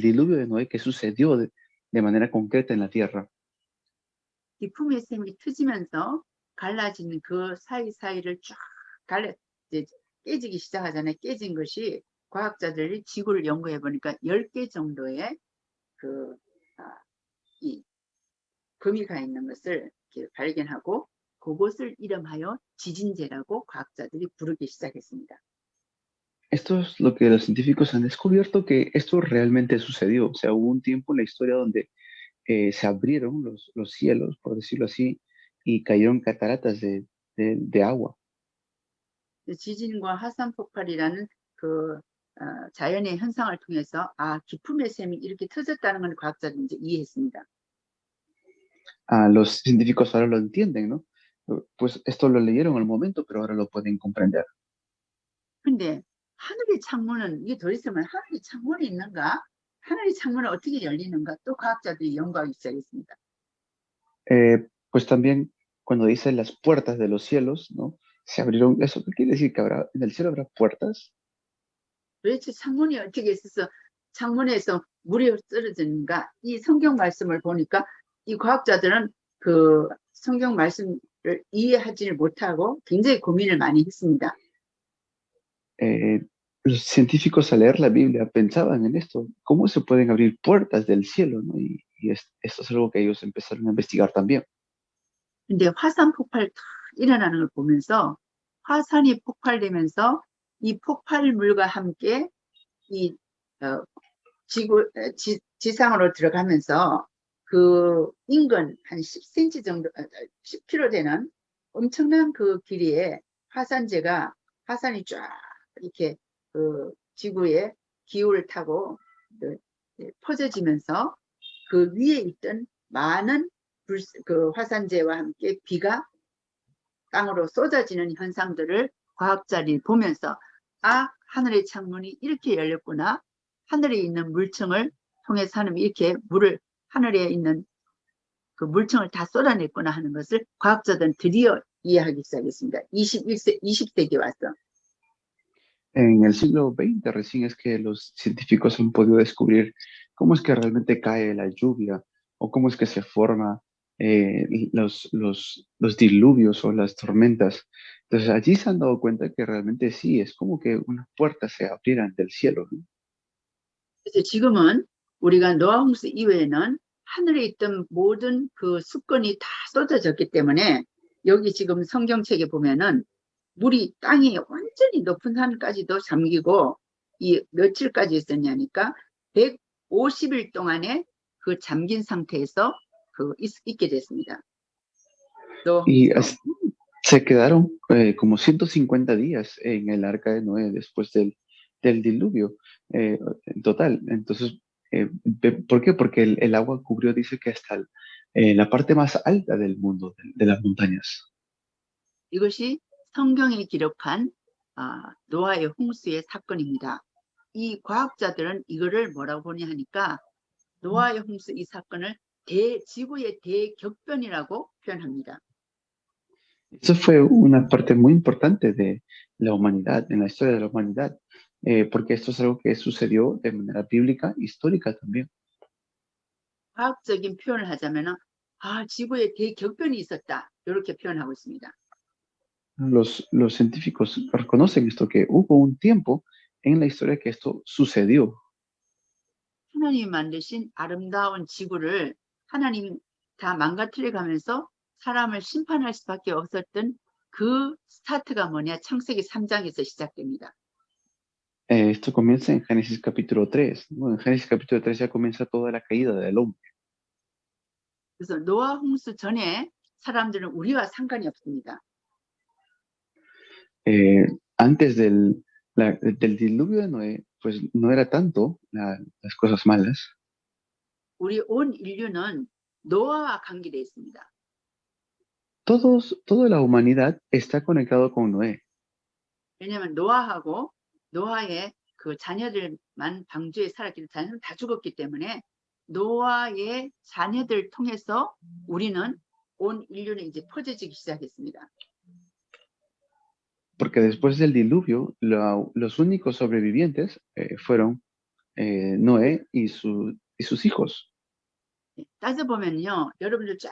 [SPEAKER 2] diluvio de Noé que sucedió de manera concreta en la tierra.
[SPEAKER 3] 기품의 샘이 터지면서 갈라지는 그 사이사이를 쫙 이제 깨지기 시작하잖아요. 깨진 것이 과학자들이 지구를 연구해 보니까 10개 정도의 이 금이 가 있는 것을 이렇게 발견하고 그것을 이름하여 지진제라고 과학자들이 부르기 시작했습니다.
[SPEAKER 2] Esto es lo que los científicos han descubierto, que esto realmente sucedió. O sea, hubo un tiempo en la historia donde se abrieron los cielos, por decirlo así, y cayeron cataratas de agua.
[SPEAKER 3] 지진과 화산 폭발이라는 그 자연의 현상을 통해서 기품의 샘이 이렇게 터졌다는 걸 과학자들이 이제 이해했습니다.
[SPEAKER 2] Los científicos ahora lo entienden, ¿no? Pues esto lo leyeron al momento, pero ahora lo pueden comprender.
[SPEAKER 3] 근데 하늘의 창문은 이게 더 있으면 하늘의 창문이 있는가? 하늘의 창문은 어떻게 열리는가? 또 과학자들이 연구하기 시작했습니다.
[SPEAKER 2] Pues también cuando dice las puertas de los cielos, ¿no? Se abrieron. ¿Eso qué quiere decir? ¿Que en el cielo habrá puertas?
[SPEAKER 3] 도대체 창문이 어떻게 있어서 창문에서 물이 떨어지는가? 이 성경 말씀을 보니까 이 과학자들은 그 성경 말씀을 이해하지를 못하고 굉장히 고민을 많이 했습니다.
[SPEAKER 2] Los científicos al leer la Biblia pensaban en esto, ¿cómo se pueden abrir puertas del cielo? ¿No? Esto es algo que ellos empezaron a investigar también.
[SPEAKER 3] 근데 화산 폭발 탁 일어나는 걸 보면서 화산이 폭발되면서 이 폭발물과 함께 이 지상으로 들어가면서 그 인근 한 10cm 정도, 10km 되는 엄청난 그 길이에 화산이 쫙 이렇게 그 지구의 기후를 타고 퍼져지면서 그 위에 있던 많은 그 화산재와 함께 비가 땅으로 쏟아지는 현상들을 과학자들이 보면서 하늘의 창문이 이렇게 열렸구나. 하늘에 있는 물층을 통해서 하나님이 이렇게 하늘에 있는 그 물층을 다 쏟아냈구나 하는 것을 과학자들은 드디어 이해하기 시작했습니다. 20세기에 와서.
[SPEAKER 2] En el siglo XX recién es que los científicos han podido descubrir cómo es que realmente cae la lluvia o cómo es que se forma los diluvios o las tormentas. Entonces allí se han dado cuenta que realmente sí, es como que unas puertas se abrieran del cielo, ¿no?
[SPEAKER 3] 그래서 지금은 우리가 노아 홍수 이후에는 하늘에 있던 모든 그 수건이 다 쏟아졌기 때문에 여기 지금 성경책에 보면은 물이 땅이 완전히 높은 산까지도 잠기고 이 며칠까지 있었냐니까 150일 동안에 그 잠긴 상태에서 있게 됐습니다.
[SPEAKER 2] Y se quedaron como 150 días en el arca de Noé después del diluvio en total. Entonces, ¿por qué? Porque el agua cubrió, dice que hasta la parte más alta del mundo, de las montañas.
[SPEAKER 3] 이것이 성경에 기록한 노아의 홍수의 사건입니다. 이 과학자들은 이거를 뭐라고 보냐 하니까 노아의 홍수 이 사건을 지구의 대격변이라고 표현합니다.
[SPEAKER 2] Eso fue una parte muy importante de la humanidad, en la historia de la humanidad, porque esto es algo que sucedió de manera bíblica, histórica también.
[SPEAKER 3] 과학적인 표현을 하자면은 지구에 대격변이 있었다. 이렇게 표현하고 있습니다.
[SPEAKER 2] Los científicos reconocen esto, que hubo un tiempo en la historia que esto sucedió.
[SPEAKER 3] 하나님이 만드신 아름다운 지구를 하나님이 다 망가뜨려 가면서 사람을 심판할 수밖에 없었던 그 스타트가 뭐냐? 창세기 3장에서 시작됩니다.
[SPEAKER 2] Esto comienza en Génesis capítulo 3. ¿No? En Génesis capítulo 3 ya comienza toda la caída del hombre.
[SPEAKER 3] 그래서 노아 홍수 전에 사람들은 우리와 상관이 없습니다.
[SPEAKER 2] Antes del diluvio de Noé, pues no era tanto las cosas malas.
[SPEAKER 3] 우리 온 인류는 노아와 관계되어 있습니다.
[SPEAKER 2] Toda la humanidad está conectado con Noé.
[SPEAKER 3] 왜냐하면 노아하고 노아의 그 자녀들만 방주에 살았기 때문에 자녀는 다 죽었기 때문에 노아의 자녀들 통해서 우리는 온 인류는 이제 퍼져지기 시작했습니다.
[SPEAKER 2] Porque después del diluvio, los únicos sobrevivientes fueron Noé y sus hijos.
[SPEAKER 3] 따져보면요, 여러분들 쫙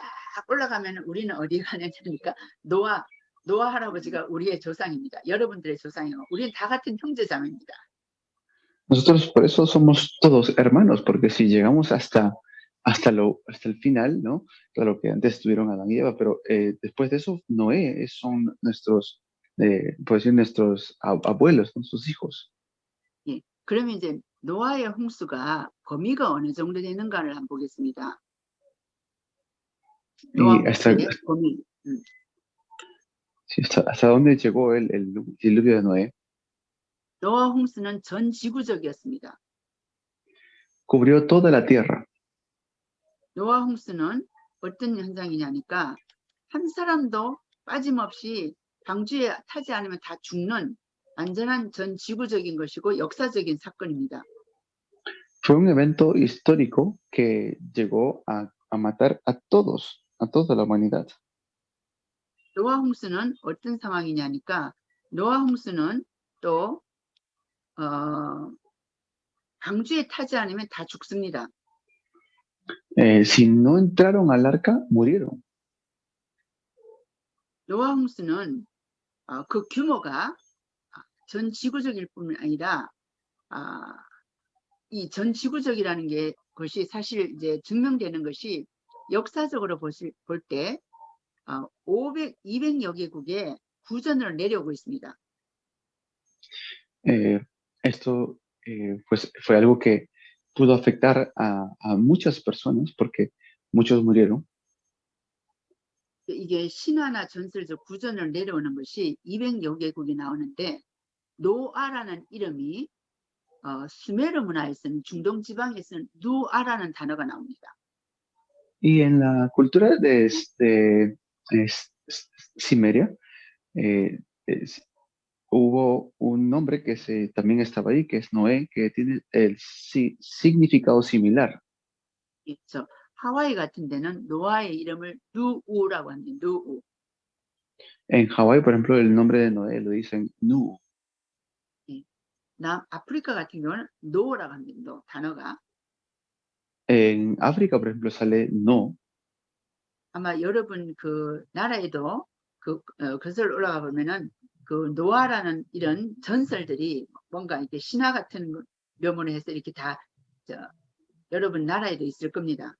[SPEAKER 3] 올라가면 우리는 어디 가냐니까 노아 할아버지가 우리의 조상입니다. 여러분들의 조상이고 우리는 다 같은 형제자매입니다.
[SPEAKER 2] Nosotros por eso somos todos hermanos, porque si llegamos hasta el final, ¿no? Claro que antes estuvieron Adán y Eva, pero después de eso, Noé son nuestros, pues decir, nuestros abuelos, ¿no? Sus hijos.
[SPEAKER 3] 예, 그러면 이제 노아의 홍수가 범위가 어느 정도 되는가를 한번 보겠습니다. 노아 홍수의 범위.
[SPEAKER 2] Sí, ¿hasta dónde llegó el diluvio de Noé?
[SPEAKER 3] 노아 홍수는 전 지구적이었습니다.
[SPEAKER 2] Cubrió toda la tierra.
[SPEAKER 3] 노아 홍수는 어떤 현상이냐니까 한 사람도 빠짐없이 방주에 타지 않으면 다 죽는 완전한 전 지구적인 것이고 역사적인 사건입니다.
[SPEAKER 2] Fue un evento histórico que llegó a matar a toda la humanidad.
[SPEAKER 3] 노아 홍수는 어떤 상황이냐니까 노아 홍수는 또 방주에 타지 않으면 다 죽습니다.
[SPEAKER 2] Si no entraron al arca, murieron.
[SPEAKER 3] 노아 홍수는 그 규모가 전 지구적일 뿐만 아니라 이 전 지구적이라는 것이 사실 이제 증명되는 것이 역사적으로 볼 때 200여 개국에 구전을 내려오고 있습니다.
[SPEAKER 2] Esto pues fue algo que pudo afectar a muchas personas porque muchos murieron.
[SPEAKER 3] 이게 신화나 전설적 구전을 내려오는 것이 200여 개국이 나오는데 노아라는 이름이 수메르 문화에서는 중동 지방에서는 누아라는 단어가 나옵니다.
[SPEAKER 2] Y en la cultura de Cimeria hubo un nombre que también estaba ahí, que es Noé, que tiene el significado similar.
[SPEAKER 3] 그렇죠. 하와이 같은 데는 노아의 이름을 누우라고 합니다. 누우.
[SPEAKER 2] En Hawái, por ejemplo, el nombre de Noé lo dicen Nu.
[SPEAKER 3] 아프리카 같은 경우는 노라고 합니다. 노, 단어가.
[SPEAKER 2] En África, por ejemplo, sale No.
[SPEAKER 3] 아마 여러분 그 나라에도 그것을 올라가 보면은 그 노아라는 이런 전설들이 뭔가 이렇게 신화 같은 묘문을 해서 이렇게 다 여러분 나라에도 있을 겁니다.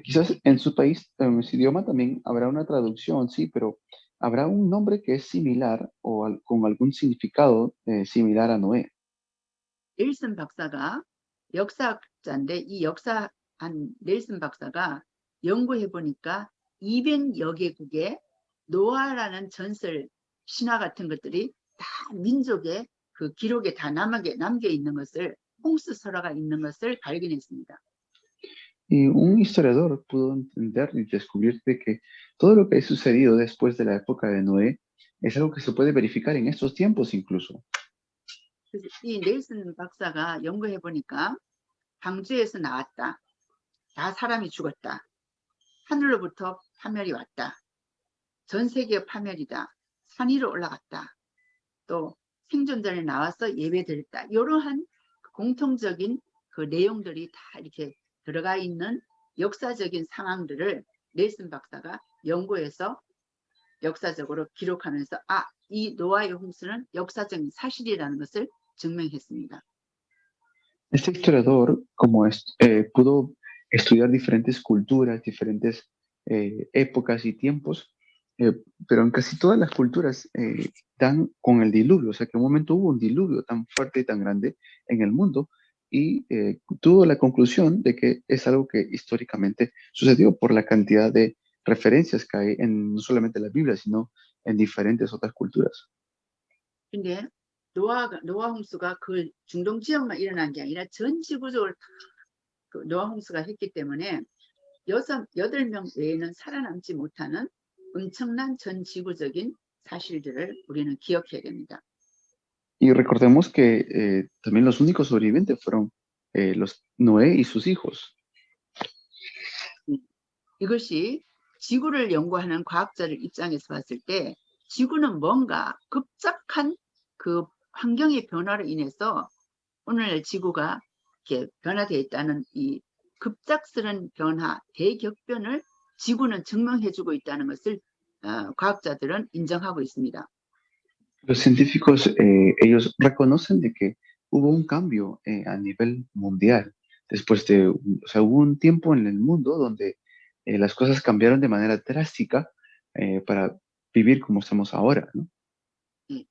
[SPEAKER 2] Quizás en su país, en su idioma también habrá una traducción, sí, pero habrá un nombre que es similar o con algún significado similar a Noé.
[SPEAKER 3] 넬슨 박사가 역사학자인데 이 역사한 넬슨 박사가 연구해 보니까 200여 개국에 노아라는 전설 신화 같은 것들이 다 민족의 그 기록에 다 남겨 있는 것을 홍수 설화가 있는 것을 발견했습니다.
[SPEAKER 2] Y un historiador pudo entender y descubrir de que todo lo que ha sucedido después de la época de Noé es algo que se puede verificar en estos tiempos incluso.
[SPEAKER 3] 그래서 이 넬슨 박사가 연구해 보니까 방주에서 나왔다. 다 사람이 죽었다. 하늘로부터 파멸이 왔다. 전 세계 파멸이다. 산 위로 올라갔다. 또 생존자를 나와서 예배드렸다. 이러한 공통적인 그 내용들이 다 이렇게 들어가 있는 역사적인 상황들을 넬슨 박사가 연구해서 역사적으로 기록하면서 이 노아의 홍수는 역사적인 사실이라는 것을 증명했습니다.
[SPEAKER 2] Este historiador, pudo estudiar diferentes culturas, diferentes épocas y tiempos, pero en casi todas las culturas dan con el diluvio, o sea que en un momento hubo un diluvio tan fuerte y tan grande en el mundo y tuvo la conclusión de que es algo que históricamente sucedió por la cantidad de referencias que hay en no solamente la Biblia, sino en diferentes otras culturas.
[SPEAKER 3] 근데 노아 홍수가 그 중동 지역만 일어난 게 아니라 전 지구적으로 그 노아 홍수가 했기 때문에 8명 외에는 살아남지 못하는 엄청난 전 지구적인 사실들을 우리는 기억해야 됩니다.
[SPEAKER 2] Y recordemos que también los únicos sobrevivientes fueron los Noé y sus hijos.
[SPEAKER 3] 이것이 지구를 연구하는 과학자들 입장에서 봤을 때 지구는 뭔가 급작한 그 환경의 변화로 인해서 오늘 지구가 이렇게 변화되어 있다는 이 급작스런 변화, 대격변을 지구는 증명해주고 있다는 것을 과학자들은 인정하고 있습니다.
[SPEAKER 2] Los científicos, ellos reconocen de que hubo un cambio a nivel mundial. Después o sea, hubo un tiempo en el mundo donde las cosas cambiaron de manera drástica para vivir como estamos ahora, ¿no?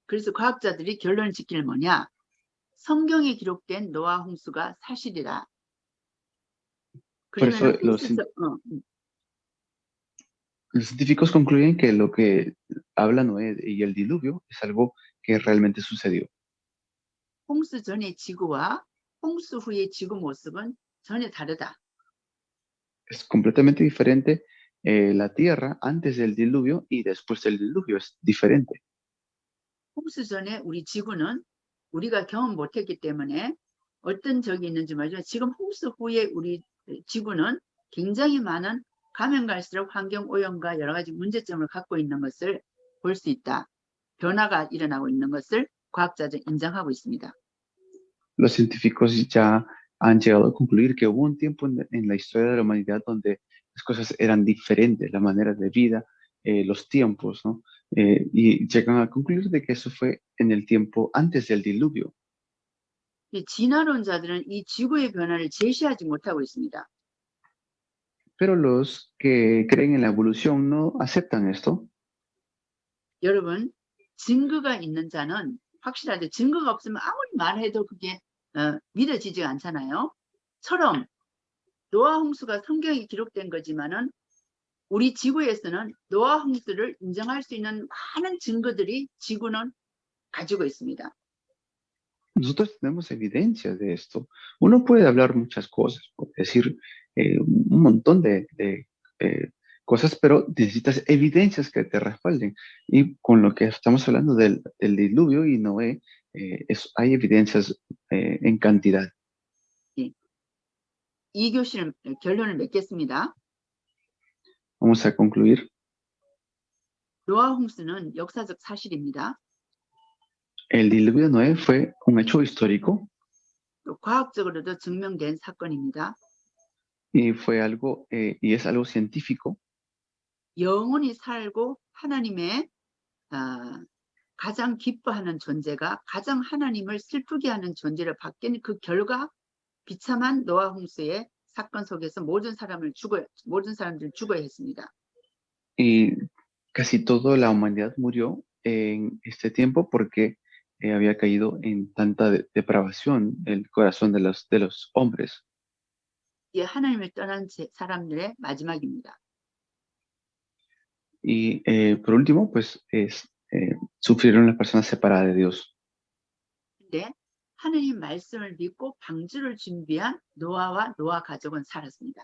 [SPEAKER 3] 그래서 과학자들이 결론을 짓기를 뭐냐? 성경에 기록된 노아 홍수가 사실이라.
[SPEAKER 2] Por eso los científicos concluyen que lo que habla Noé y el diluvio es algo que realmente sucedió.
[SPEAKER 3] 홍수 전의 지구와 홍수 후의 지구 모습은 전혀 다르다.
[SPEAKER 2] Es completamente diferente la tierra antes del diluvio y después del diluvio es diferente.
[SPEAKER 3] 홍수 전에 우리 지구는 우리가 경험 못했기 때문에 어떤 적이 있는지 말이죠. 지금 홍수 후에 우리 지구는 굉장히 많은 가면 갈수록 환경 오염과 여러 가지 문제점을 갖고 있는 것을 볼 수 있다. 변화가 일어나고 있는 것을 과학자들은 인정하고 있습니다.
[SPEAKER 2] Los científicos ya han llegado a concluir que hubo un tiempo en la historia de la humanidad donde las cosas eran diferentes, la manera de vida, los tiempos, ¿no? Y llegan a concluir de que eso fue en el tiempo antes del diluvio.
[SPEAKER 3] 진화론자들은 이 지구의 변화를 제시하지 못하고 있습니다.
[SPEAKER 2] Pero los que creen en la evolución no aceptan esto.
[SPEAKER 3] 여러분, 증거가 있는 자는 확실하게 증거가 없으면 아무리 말해도 그게 믿어지지 않잖아요. 처럼 노아 홍수가 성경에 기록된 거지만은 우리 지구에서는 노아 홍수를 인정할 수 있는 많은 증거들이 지구는 가지고 있습니다.
[SPEAKER 2] Nosotros tenemos evidencia de esto. Uno puede hablar muchas cosas, puede decir un montón de cosas, pero necesitas evidencias que te respalden. Y con lo que estamos hablando del diluvio y Noé, hay evidencias en cantidad.
[SPEAKER 3] 이 교실은 결론을 맺겠습니다.
[SPEAKER 2] Vamos a concluir.
[SPEAKER 3] 노아 홍수는 역사적 사실입니다.
[SPEAKER 2] El diluvio de Noé fue un hecho histórico.
[SPEAKER 3] 또 과학적으로도 증명된 사건입니다.
[SPEAKER 2] Y fue algo, y es algo científico.
[SPEAKER 3] 영원히 살고 하나님의 가장 기뻐하는 존재가 가장 하나님을 슬프게 하는 존재를 바뀐 그 결과 비참한 노아 홍수의 사건 속에서 모든 사람들을 죽어야 했습니다.
[SPEAKER 2] Y casi toda la humanidad murió en este tiempo porque había caído en tanta depravación el corazón de los hombres.
[SPEAKER 3] 이 하나님을 떠난 사람들의 마지막입니다.
[SPEAKER 2] Y por último, pues sufrieron las personas separadas de Dios.
[SPEAKER 3] 근데 하나님 말씀을 믿고 방주를 준비한 노아와 노아 가족은 살았습니다.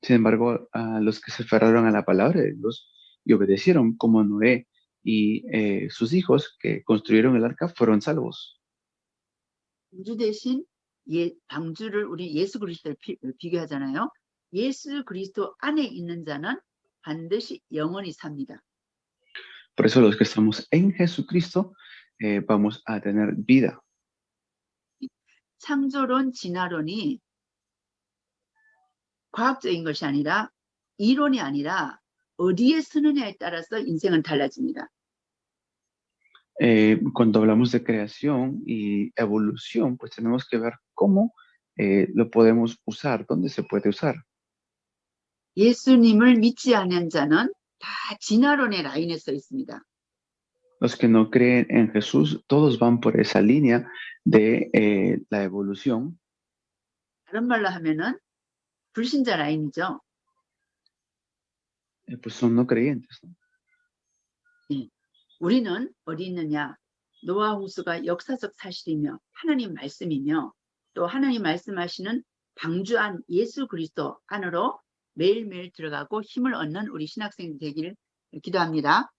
[SPEAKER 2] Sin embargo, a los que se aferraron a la palabra de Dios y obedecieron, como Noé y sus hijos que construyeron el arca, fueron salvos.
[SPEAKER 3] 방주 대신 방주를 우리 예수 그리스도를 비교하잖아요. 예수 그리스도 안에 있는 자는 반드시 영원히 삽니다.
[SPEAKER 2] Por eso los que estamos en Jesucristo vamos a tener vida.
[SPEAKER 3] 창조론, 진화론이 과학적인 것이 아니라 이론이 아니라 어디에 서느냐에 따라서 인생은 달라집니다.
[SPEAKER 2] Cuando hablamos de creación y evolución, pues tenemos que ver cómo lo podemos usar, dónde se puede usar.
[SPEAKER 3] 예수님을 믿지 않는 자는 다 진화론의 라인에 서 있습니다.
[SPEAKER 2] Los que no creen en Jesús, todos van por esa línea de la evolución.
[SPEAKER 3] 다른 말로 하면은 불신자 라인이죠.
[SPEAKER 2] Pues son no creyentes, ¿no?
[SPEAKER 3] 우리는 어디 있느냐? 노아 홍수가 역사적 사실이며 하나님 말씀이며 또 하나님 말씀하시는 방주 안 예수 그리스도 안으로 매일매일 들어가고 힘을 얻는 우리 신학생 되기를 기도합니다.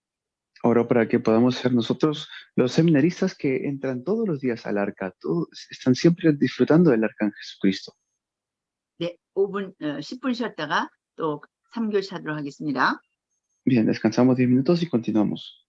[SPEAKER 2] Ahora para que podamos ser nosotros los seminaristas que entran todos los días al arca, todos están siempre disfrutando del arca en Jesucristo.
[SPEAKER 3] 네, 10분 쉬었다가 또 3교시 하도록 하겠습니다.
[SPEAKER 2] Bien, descansamos 10 minutos y continuamos.